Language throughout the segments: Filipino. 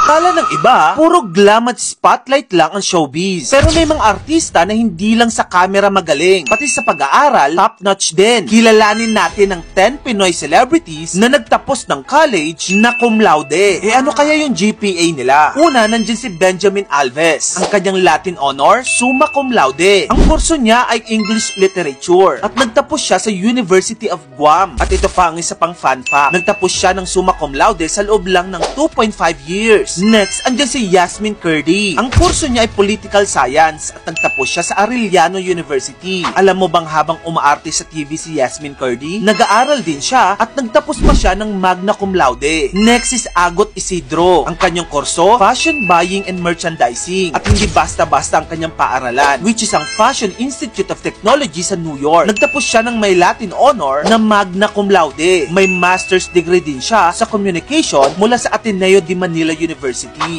Akala ng iba, puro glam at spotlight lang ang showbiz. Pero may mga artista na hindi lang sa camera magaling, pati sa pag-aaral, top-notch din. Kilalanin natin ang 10 Pinoy celebrities na nagtapos ng college na cum laude. Ano kaya yung GPA nila? Una, nandiyan si Benjamin Alves. Ang kanyang Latin honor, summa cum laude. Ang kurso niya ay English Literature at nagtapos siya sa University of Guam. At ito pa ang isa pang fun fact. Nagtapos siya ng summa cum laude sa loob lang ng 2.5 years. Next, andyan si Yasmin Curdy. Ang kurso niya ay Political Science at nagtapos siya sa Arellano University. Alam mo bang habang umaarte sa TV si Yasmin Curdy, nag-aaral din siya at nagtapos pa siya ng magna cum laude. Next is Agot Isidro. Ang kanyang kurso, Fashion Buying and Merchandising. At hindi basta-basta ang kanyang paaralan, which is ang Fashion Institute of Technology sa New York. Nagtapos siya ng may Latin honor na magna cum laude. May master's degree din siya sa communication mula sa Ateneo de Manila University.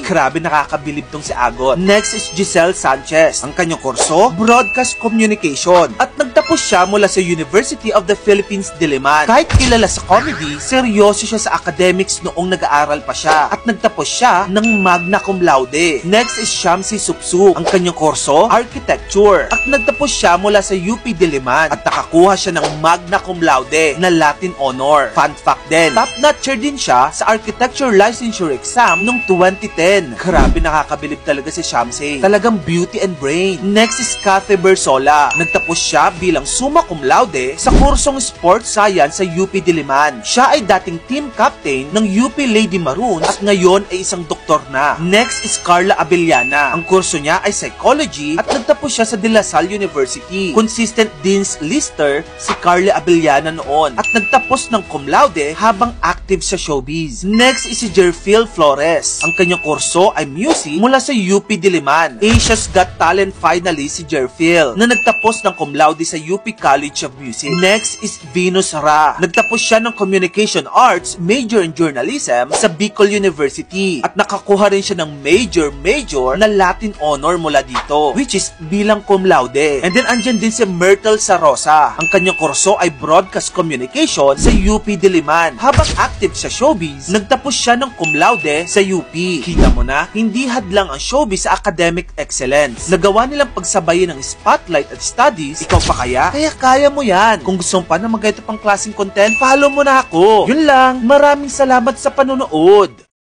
Grabe, nakakabilib tong si Agot. Next is Giselle Sanchez. Ang kanyang kurso, Broadcast Communication. At nagtapos siya mula sa University of the Philippines, Diliman. Kahit kilala sa comedy, seryoso siya sa academics noong nag-aaral pa siya. At nagtapos siya ng magna cum laude. Next is Shamsi Supsup. Ang kanyang kurso, Architecture. At nagtapos siya mula sa UP Diliman. At nakakuha siya ng magna cum laude na Latin honor. Fun fact din, top-notcher din siya sa Architecture Licensure Exam noong 2010. Grabe, nakakabilib talaga si Shamsi. Talagang beauty and brain. Next is Cathy Bersola. Nagtapos siya bilang summa cum laude sa kursong Sports Science sa UP Diliman. Siya ay dating team captain ng UP Lady Maroons at ngayon ay isang doktor na. Next is Carla Abellana. Ang kurso niya ay Psychology at nagtapos siya sa De La Salle University. Consistent Dean's Lister si Carla Abellana noon at nagtapos ng cum laude habang active sa showbiz. Next is si Jerfiel Flores. Ang kanyang kurso ay Music mula sa UP Diliman. Asia's Got Talent finalist si Jerfiel na nagtapos ng cum laude sa UP College of Music. Next is Venus Ra. Nagtapos siya ng Communication Arts, major in Journalism sa Bicol University at nakakuha rin siya ng major na Latin honor mula dito, which is bilang cum laude. And then andyan din si Myrtle Sarosa. Ang kanyang kurso ay Broadcast Communication sa UP Diliman. Habang active sa showbiz, nagtapos siya ng cum laude sa UP. Kita mo na, hindi hadlang ang showbiz sa academic excellence. Nagawa nilang pagsabayin ng spotlight at studies. Ikaw pa kaya? Kaya kaya mo yan. Kung gusto mo pa na mag-ganito pang klaseng content, follow mo na ako. Yun lang. Maraming salamat sa panonood.